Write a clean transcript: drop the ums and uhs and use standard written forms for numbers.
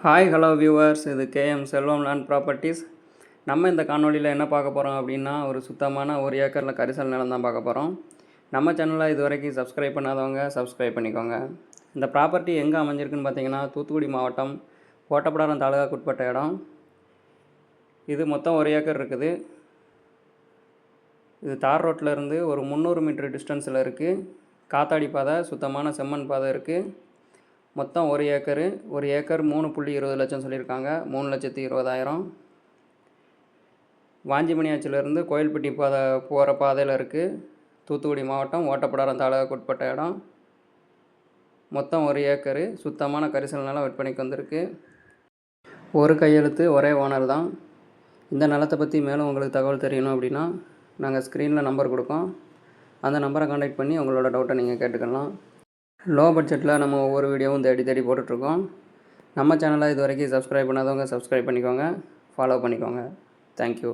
Hi hello viewers, இது KM செல்வம் land properties. நம்ம இந்த காணொலியில் என்ன பார்க்க போகிறோம் அப்படின்னா, ஒரு சுத்தமான 1 ஏக்கரில் கரிசல் நிலம் தான் பார்க்க போகிறோம். நம்ம சேனலில் இது வரைக்கும் சப்ஸ்கிரைப் பண்ணாதவங்க சப்ஸ்கிரைப் பண்ணிக்கோங்க. இந்த ப்ராப்பர்ட்டி எங்கே அமைஞ்சிருக்குன்னு பார்த்தீங்கன்னா, தூத்துக்குடி மாவட்டம் கோட்டப்படாரம் தாலுகாக்குட்பட்ட இடம். இது மொத்தம் 1 ஏக்கர் இருக்குது. இது தார் ரோட்டில் இருந்து ஒரு 300 மீட்டர் டிஸ்டன்ஸில் இருக்குது. காத்தாடி பாதை, சுத்தமான செம்மண் பாதை இருக்குது. மொத்தம் 1 ஏக்கரு. 1 ஏக்கர் 3.20 லட்சம் சொல்லியிருக்காங்க. 3,20,000. வாஞ்சிமணியாச்சிலேருந்து கோயில்பட்டி பாதை போகிற பாதையில் இருக்குது. தூத்துக்குடி மாவட்டம் ஓட்டப்படாரம் தாலுகாக்குட்பட்ட இடம். மொத்தம் 1 ஏக்கரு. சுத்தமான கரிசல் நிலம் விற்பனைக்கு வந்திருக்கு. ஒரு கையெழுத்து, ஒரே ஓனர் தான். இந்த நிலத்தை பற்றி மேலும் உங்களுக்கு தகவல் தெரியணும் அப்படின்னா, நாங்கள் ஸ்க்ரீனில் நம்பர் கொடுக்கோம். அந்த நம்பரை கான்டாக்ட் பண்ணி உங்களோட டவுட்டை நீங்கள் கேட்டுக்கலாம். லோ பட்ஜெட்டில் நம்ம ஒவ்வொரு வீடியோவும் தேடி போட்டுட்ருக்கோம். நம்ம சேனலை இது வரைக்கும் சப்ஸ்கிரைப் பண்ணாதவங்க சப்ஸ்கிரைப் பண்ணிக்கோங்க, ஃபாலோ பண்ணிக்கோங்க. தேங்க்யூ.